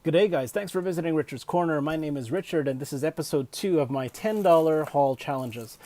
Good day, guys. Thanks for visiting Richard's Corner. My name is Richard, and this is episode 2 of my $10 haul challenges.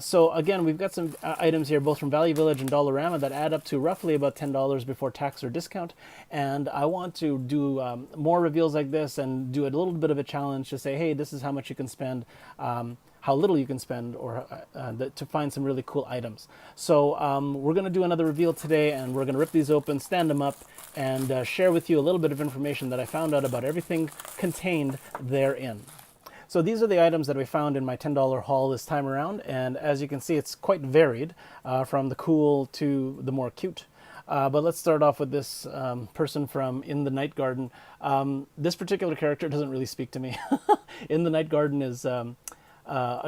So again, we've got some items here, both from Value Village and Dollarama, that add up to roughly about $10 before tax or discount. And I want to do more reveals like this and do a little bit of a challenge to say, hey, this is how much you can spend. How little you can spend or to find some really cool items. So we're going to do another reveal today, and we're going to rip these open, stand them up, and share with you a little bit of information that I found out about everything contained therein. So these are the items that we found in my $10 haul this time around, and as you can see, it's quite varied from the cool to the more cute. But let's start off with this person from In the Night Garden. This particular character doesn't really speak to me. In the Night Garden is a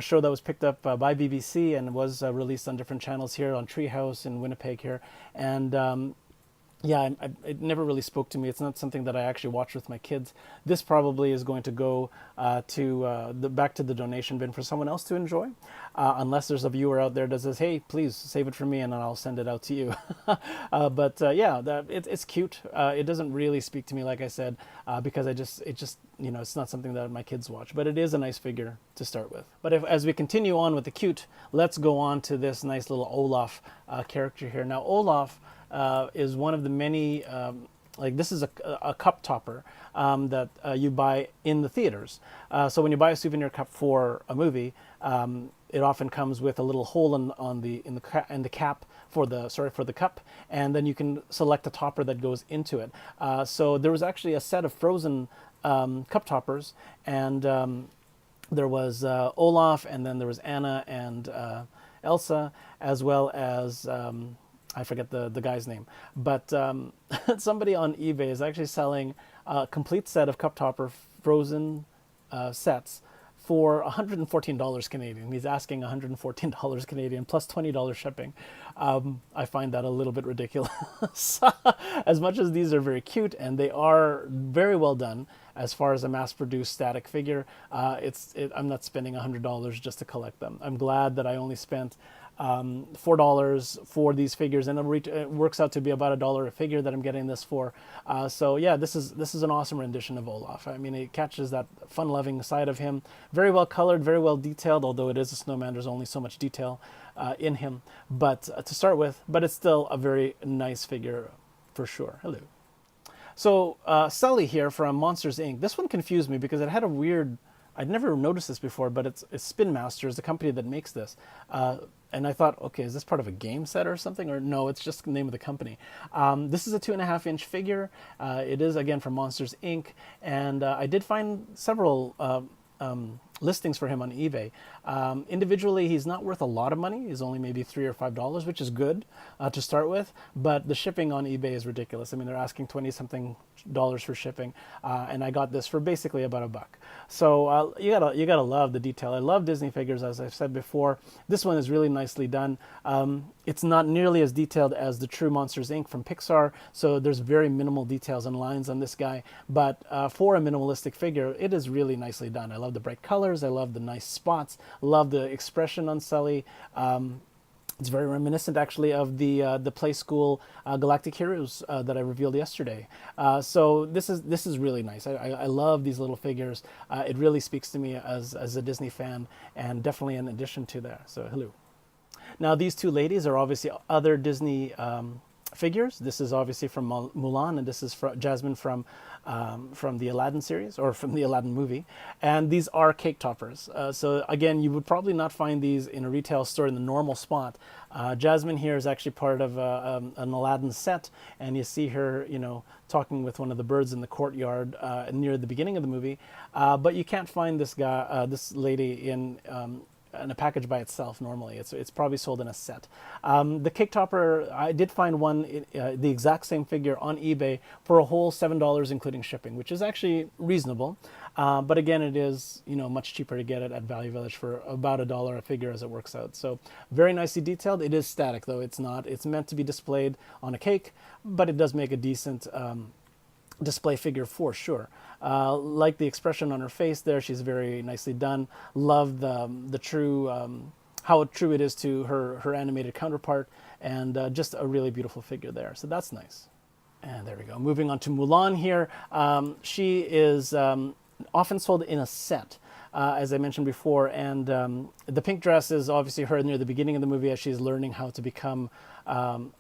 show that was picked up by BBC and was released on different channels here on Treehouse in Winnipeg here. And yeah, it never really spoke to me. It's not something that I actually watch with my kids. This probably is going to go back to the donation bin for someone else to enjoy, unless there's a viewer out there that says, "Hey, please save it for me, and I'll send it out to you." But yeah, it's cute. It doesn't really speak to me, like I said, because it's not something that my kids watch. But it is a nice figure to start with. But as we continue on with the cute, let's go on to this nice little Olaf character here. Now, Olaf is one of the many, like this is a cup topper that you buy in the theaters. So when you buy a souvenir cup for a movie, it often comes with a little hole in the cap for the cup, and then you can select a topper that goes into it. So there was actually a set of frozen cup toppers, and there was Olaf, and then there was Anna and Elsa, as well as I forget the guy's name, but somebody on eBay is actually selling a complete set of cup topper frozen sets for $114 Canadian. He's asking $114 Canadian plus $20 shipping. I find that a little bit ridiculous. As much as these are very cute and they are very well done as far as a mass-produced static figure, I'm not spending $100 just to collect them. I'm glad that I only spent $4 for these figures, and it works out to be about $1 a figure that I'm getting this for. So yeah, this is an awesome rendition of Olaf. I mean, it catches that fun-loving side of him. Very well colored, very well detailed. Although it is a snowman, there's only so much detail in him. But to start with, but it's still a very nice figure for sure. Hello. So Sully here from Monsters Inc. This one confused me because it had a weird. I'd never noticed this before, but it's Spin Master is the company that makes this. And I thought, okay, is this part of a game set or something? Or no, it's just the name of the company. This is a 2.5-inch figure. It is, again, from Monsters, Inc. And I did find several listings for him on eBay. Individually, he's not worth a lot of money. He's only maybe $3 or $5, which is good to start with. But the shipping on eBay is ridiculous. I mean, they're asking 20-something dollars for shipping, and I got this for basically about $1. So you gotta love the detail. I love Disney figures, as I've said before. This one is really nicely done. It's not nearly as detailed as the true Monsters Inc. from Pixar, so there's very minimal details and lines on this guy. But for a minimalistic figure, it is really nicely done. I love the bright colors. I love the nice spots. Love the expression on Sully. It's very reminiscent, actually, of the Play School Galactic Heroes that I revealed yesterday. So this is really nice. I love these little figures. It really speaks to me as a Disney fan, and definitely an addition to that. So hello. Now these two ladies are obviously other Disney figures. This is obviously from Mulan, and this is Jasmine from the Aladdin series, or from the Aladdin movie. And these are cake toppers. So again, you would probably not find these in a retail store in the normal spot. Jasmine here is actually part of an Aladdin set, and you see her, talking with one of the birds in the courtyard near the beginning of the movie. But you can't find this lady in a package by itself normally. It's probably sold in a set. The cake topper, I did find one, the exact same figure on eBay for a whole $7 including shipping, which is actually reasonable. But again, it is much cheaper to get it at Value Village for about $1 a figure as it works out. So very nicely detailed. It is static though. It's not. It's meant to be displayed on a cake, but it does make a decent display figure for sure. Like the expression on her face there, she's very nicely done. Love the true, how true it is to her animated counterpart, and just a really beautiful figure there. So that's nice. And there we go. Moving on to Mulan here. She is often sold in a set, as I mentioned before. And the pink dress is obviously her near the beginning of the movie as she's learning how to become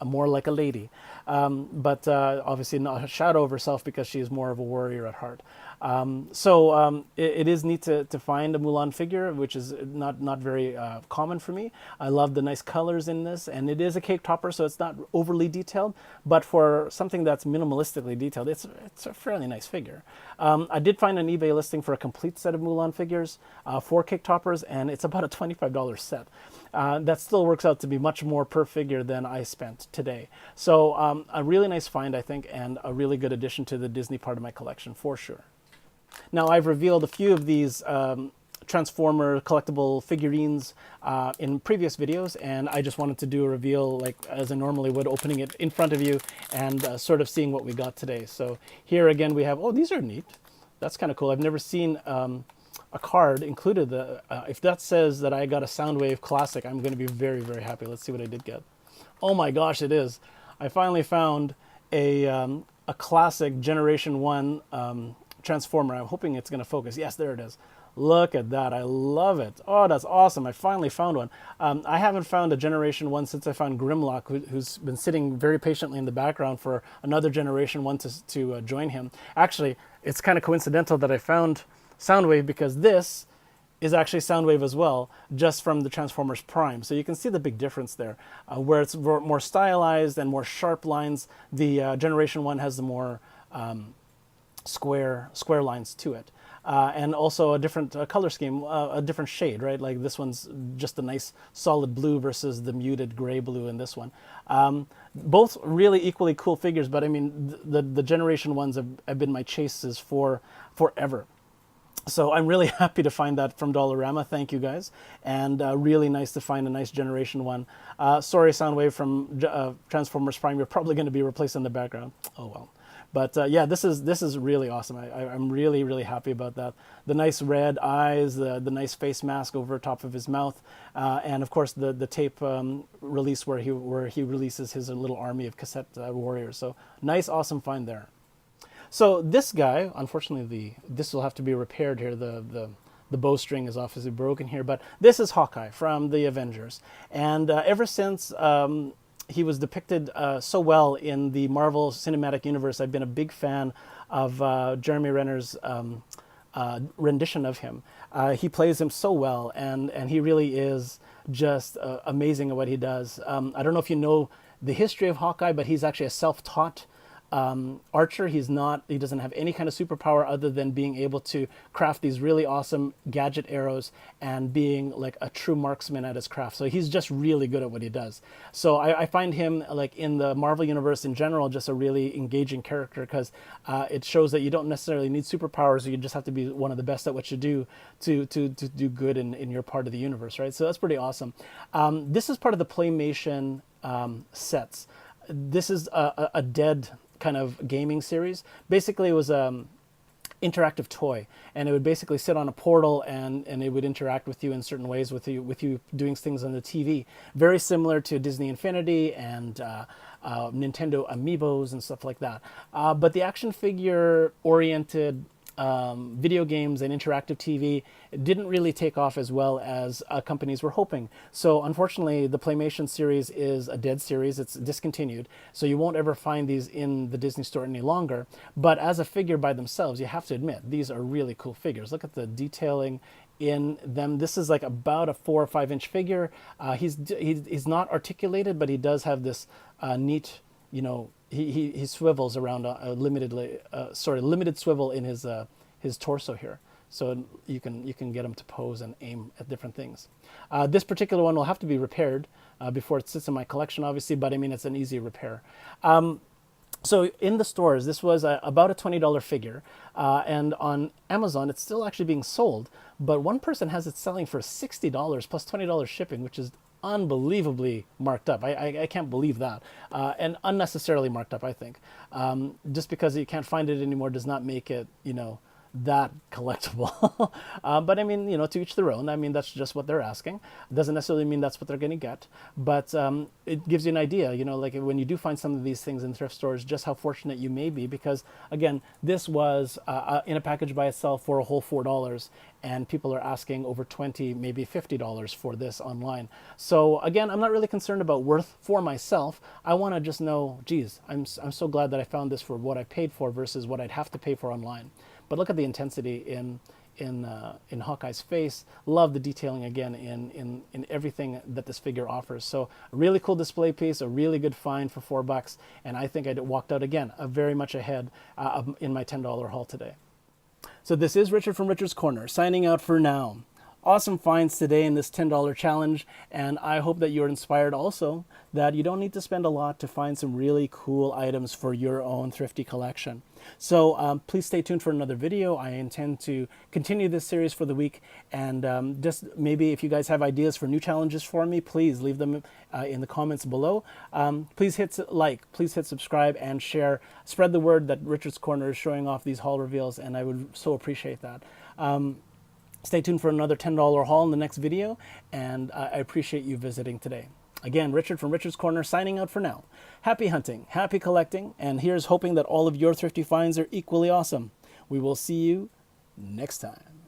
more like a lady. But obviously not a shadow of herself because she is more of a warrior at heart. It is neat to find a Mulan figure, which is not very common for me. I love the nice colors in this, and it is a cake topper, so it's not overly detailed. But for something that's minimalistically detailed, it's a fairly nice figure. I did find an eBay listing for a complete set of Mulan figures, 4 cake toppers, and it's about a $25 set. That still works out to be much more per figure than I spent today. So a really nice find, I think, and a really good addition to the Disney part of my collection for sure. Now, I've revealed a few of these Transformer collectible figurines in previous videos, and I just wanted to do a reveal like as I normally would, opening it in front of you and sort of seeing what we got today. So here again we have, oh, these are neat. That's kind of cool. I've never seen a card included. If that says that I got a Soundwave Classic, I'm going to be very, very happy. Let's see what I did get. Oh my gosh, it is. I finally found a classic Generation 1 Transformer. I'm hoping it's going to focus. Yes, there it is. Look at that. I love it. Oh, that's awesome. I finally found one. I haven't found a Generation 1 since I found Grimlock, who's been sitting very patiently in the background for another Generation 1 to join him. Actually, it's kind of coincidental that I found Soundwave because this is actually Soundwave as well, just from the Transformers Prime. So you can see the big difference there. Where it's more stylized and more sharp lines, the Generation 1 has the more square lines to it, and also a different color scheme, a different shade, right? Like this one's just a nice solid blue versus the muted gray blue in this one. Both really equally cool figures, but I mean the Generation 1s have been my chases for forever. So I'm really happy to find that from Dollarama. Thank you guys, and really nice to find a nice Generation 1. Sorry, Soundwave from Transformers Prime, you're probably going to be replaced in the background. Oh well. But yeah, this is really awesome. I'm really, really happy about that. The nice red eyes, the nice face mask over top of his mouth, and of course the tape release where he releases his little army of cassette warriors. So nice, awesome find there. So this guy, unfortunately, this will have to be repaired here. The bowstring is obviously broken here, but this is Hawkeye from the Avengers, and ever since he was depicted so well in the Marvel Cinematic Universe, I've been a big fan of Jeremy Renner's rendition of him. He plays him so well, and he really is just amazing at what he does. I don't know if you know the history of Hawkeye, but he's actually a self-taught archer. He doesn't have any kind of superpower other than being able to craft these really awesome gadget arrows and being like a true marksman at his craft. So he's just really good at what he does. So I find him, like in the Marvel universe in general, just a really engaging character because it shows that you don't necessarily need superpowers. You just have to be one of the best at what you do to do good in your part of the universe, right? So that's pretty awesome. This is part of the Playmation sets. This is a dead kind of gaming series. Basically, it was interactive toy, and it would basically sit on a portal and it would interact with you in certain ways with you doing things on the TV. Very similar to Disney Infinity and Nintendo Amiibos and stuff like that. But the action figure oriented video games and interactive TV didn't really take off as well as companies were hoping. So unfortunately, the Playmation series is a dead series. It's discontinued. So you won't ever find these in the Disney store any longer. But as a figure by themselves, you have to admit, these are really cool figures. Look at the detailing in them. This is like about a 4 or 5 inch figure. He's not articulated, but he does have this neat, he swivels around a limited swivel in his torso here, so you can get him to pose and aim at different things. This particular one will have to be repaired before it sits in my collection, obviously, but I mean it's an easy repair. So in the stores, this was about a $20 figure, and on Amazon it's still actually being sold, but one person has it selling for $60 plus $20 shipping, which is unbelievably marked up. I can't believe that, and unnecessarily marked up, I think. Just because you can't find it anymore does not make it that collectible. But I mean, to each their own. I mean, that's just what they're asking. It doesn't necessarily mean that's what they're going to get, but it gives you an idea, like when you do find some of these things in thrift stores, just how fortunate you may be, because again, this was in a package by itself for a whole $4, and people are asking over $20, maybe $50 for this online. So again, I'm not really concerned about worth for myself. I want to just know, geez, I'm so glad that I found this for what I paid for versus what I'd have to pay for online. But look at the intensity in Hawkeye's face. Love the detailing again in everything that this figure offers. So a really cool display piece, a really good find for $4, and I think I walked out again very much ahead in my $10 haul today. So this is Richard from Richard's Corner, signing out for now. Awesome finds today in this $10 challenge, and I hope that you're inspired also that you don't need to spend a lot to find some really cool items for your own thrifty collection. So please stay tuned for another video. I intend to continue this series for the week, and just maybe if you guys have ideas for new challenges for me, please leave them in the comments below. Please hit like, please hit subscribe and share. Spread the word that Richard's Corner is showing off these haul reveals, and I would so appreciate that. Stay tuned for another $10 haul in the next video, and I appreciate you visiting today. Again, Richard from Richard's Corner signing out for now. Happy hunting, happy collecting, and here's hoping that all of your thrifty finds are equally awesome. We will see you next time.